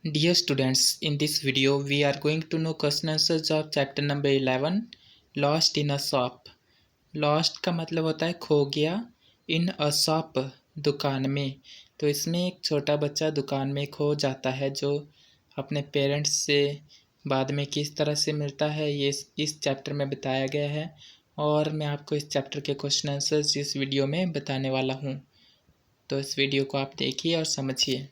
Dear students, in this video we are going to know question answers of chapter number 11 Lost in a shop. Lost का मतलब होता है खो गया, in a shop दुकान में। तो इसमें एक छोटा बच्चा दुकान में खो जाता है जो अपने पेरेंट्स से बाद में किस तरह से मिलता है ये इस चैप्टर में बताया गया है और मैं आपको इस चैप्टर के क्वेश्चन आंसर्स इस वीडियो में बताने वाला हूँ। तो इस वीडियो को आप देखिए और समझिए।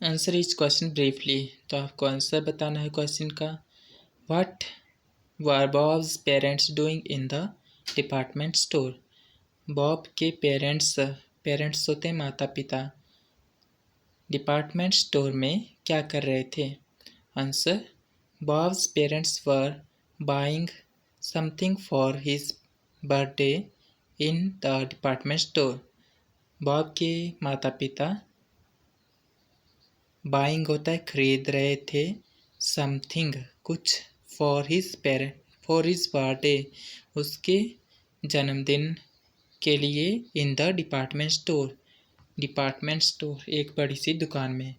Answer each question briefly. तो आपको आंसर बताना है क्वेश्चन का। What were bobs parents doing in the department store. Bob के पेरेंट्स होते हैं माता पिता, डिपार्टमेंट स्टोर में क्या कर रहे थे। Answer bobs parents were buying something for his birthday in the department store. Bob के माता पिता बाइंग होता है खरीद रहे थे, समथिंग कुछ, फॉर हिज बर्थडे उसके जन्मदिन के लिए, इन द डिपार्टमेंट स्टोर एक बड़ी सी दुकान में।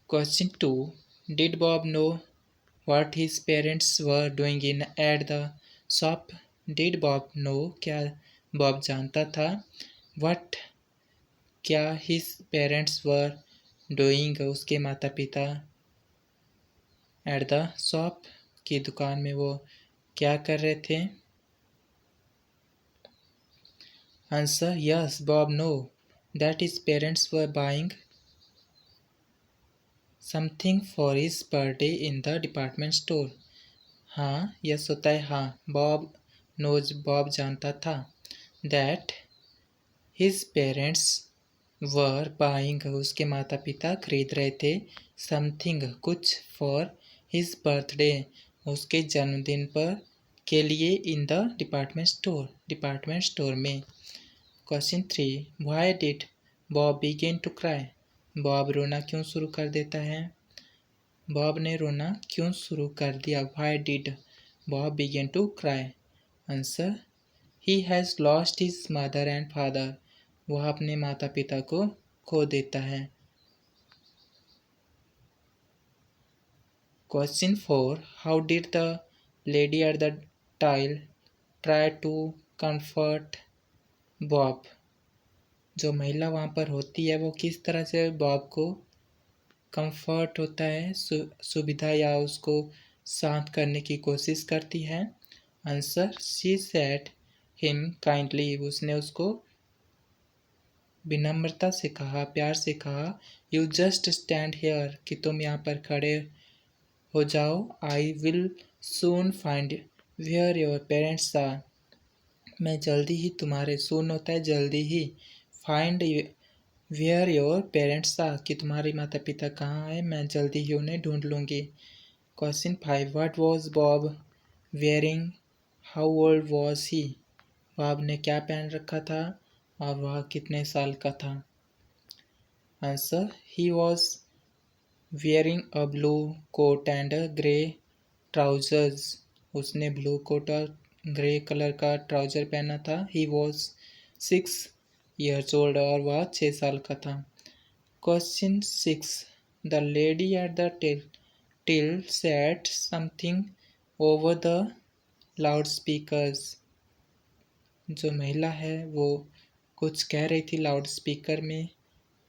Question 2 did Bob know what his parents were doing in at the shop. Did Bob know क्या बॉब जानता था, व्हाट क्या हिज पेरेंट्स वर डूइंग उसके माता पिता, एट द शॉप की दुकान में वो क्या कर रहे थे। Answer yes Bob know that his parents were buying something for his birthday in the department store. हाँ यस होता है हाँ, बॉब जानता था, that his parents were buying उसके माता पिता खरीद रहे थे, समथिंग कुछ, फॉर हिज बर्थडे उसके जन्मदिन पर के लिए, इन द डिपार्टमेंट स्टोर में। Question 3 why did Bob begin to cry. Bob रोना क्यों शुरू कर देता है। बॉब ने रोना क्यों शुरू कर दिया, why did Bob begin to cry. Answer he has lost his mother and father. वह अपने माता पिता को खो देता है। Question 4 how did the lady at the till try to comfort Bob. जो महिला वहाँ पर होती है वो किस तरह से बॉब को कंफर्ट होता है सुविधा या उसको शांत करने की कोशिश करती है। Answer she said him kindly. उसने उसको विनम्रता से कहा, प्यार से कहा, यू जस्ट स्टैंड हेयर कि तुम यहाँ पर खड़े हो जाओ, I will soon find where your parents are. मैं जल्दी ही तुम्हारे, सून होता है जल्दी ही, find where your parents are कि तुम्हारे माता पिता कहाँ हैं, मैं जल्दी ही उन्हें ढूंढ लूँगी। Question 5 what was Bob wearing, how old was he. Bob ने क्या पहन रखा था और वह कितने साल का था। Answer he was wearing a blue coat and grey trousers. उसने ब्लू कोट और ग्रे कलर का ट्राउजर पहना था। ही वॉज 6 years old और वह 6 साल का था। Question 6 the lady at the till said something over the loud speakers. जो महिला है वो कुछ कह रही थी लाउड स्पीकर में,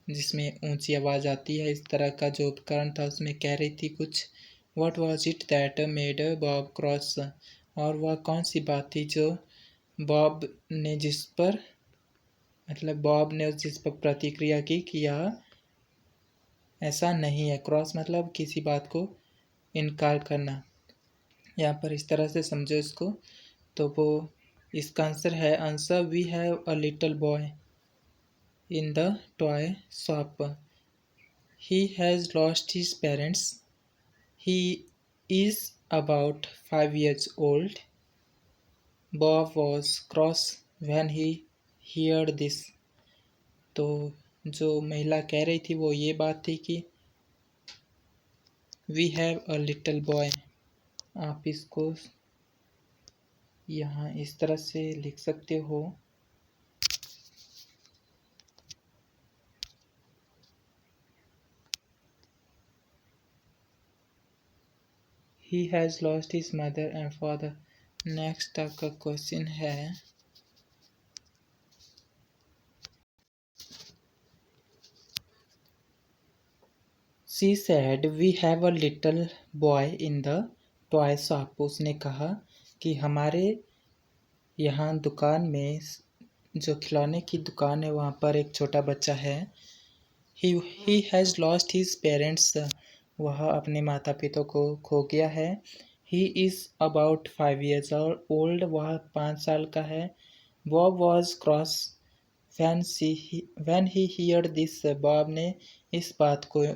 जिसमें ऊंची आवाज़ आती है, इस तरह का जो उपकरण था उसमें कह रही थी कुछ। What was it that made Bob cross. और वह कौन सी बात थी जो बॉब ने जिस पर प्रतिक्रिया की कि यह ऐसा नहीं है। क्रॉस मतलब किसी बात को इनकार करना, यहाँ पर इस तरह से समझो इसको। तो वो इसका आंसर है, answer we have a little boy in the toy shop. He has lost his parents. He is about 5 years old. Bob was cross when he heard this. तो जो महिला कह रही थी वो ये बात थी कि we have a little boy। आप इसको यहाँ इस तरह से लिख सकते हो, he has lost his mother and father. Next आपका क्वेश्चन है, she said we have a little boy in the toy shop. उसने कहा कि हमारे यहाँ दुकान में, जो खिलौने की दुकान है, वहाँ पर एक छोटा बच्चा है। ही हैज़ लॉस्ट हिज पेरेंट्स। वह अपने माता पिता को खो गया है। He is about 5 years old. वह 5 साल का है। Bob was cross when he here this. Bob ने इस बात को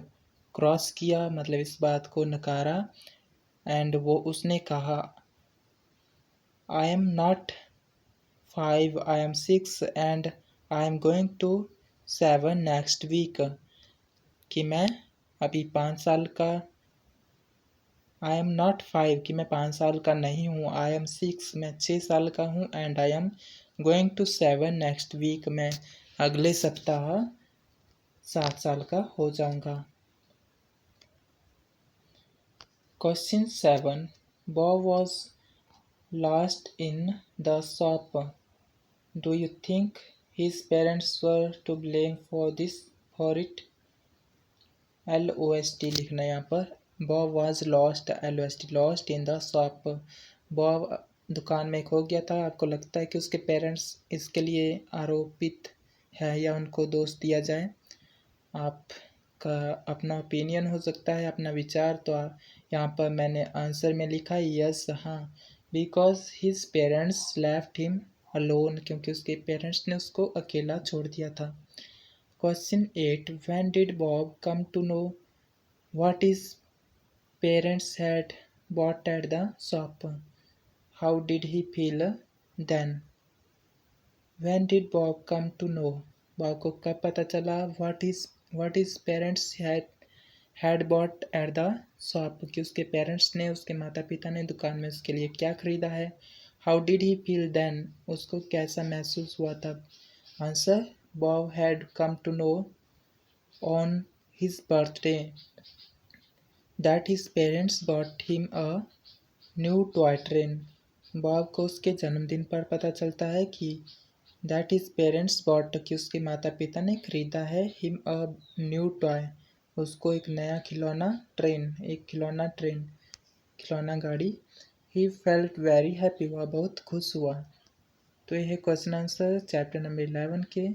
क्रॉस किया, मतलब इस बात को नकारा। एंड उसने कहा, I am not 5, I am 6 and I am going to 7 next week. कि मैं अभी 5 साल का, आई एम नॉट 5 कि मैं 5 साल का नहीं हूँ, आई एम 6 मैं 6 साल का हूँ, and I am going to 7 next week मैं अगले सप्ताह 7 साल का हो जाऊँगा। Question 7. Bob was lost in the shop. Do you think his parents were to blame for it? LOST लिखना है यहाँ पर। Bob was lost, LOST, lost in the shop. Bob दुकान में खो गया था। आपको लगता है कि उसके पेरेंट्स इसके लिए आरोपित है या उनको दोष दिया जाए? आपका अपना ओपिनियन हो सकता है, अपना विचार। तो यहाँ पर मैंने आंसर में लिखा है यस, हाँ, because his parents left him alone, क्योंकि उसके पेरेंट्स ने उसको अकेला छोड़ दिया था। Question 8. When did Bob come to know what his parents had bought at the shop? How did he feel then? When did Bob come to know? Bob को कब पता चला what his parents had bought at the shop, कि उसके parents ने, उसके माता पिता ने दुकान में उसके लिए क्या खरीदा है? How did he feel then? उसको कैसा महसूस हुआ तब? Answer, Bob had come to know on his birthday that his parents bought him a new toy train. Bob को उसके जन्मदिन पर पता चलता है कि दैट हिज पेरेंट्स बॉट, कि उसके माता पिता ने खरीदा है, हिम अ न्यू टॉय, उसको एक नया खिलौना खिलौना गाड़ी। ही फेल्ट वेरी हैप्पी, वह बहुत खुश हुआ। तो यह है क्वेश्चन आंसर चैप्टर नंबर 11 के।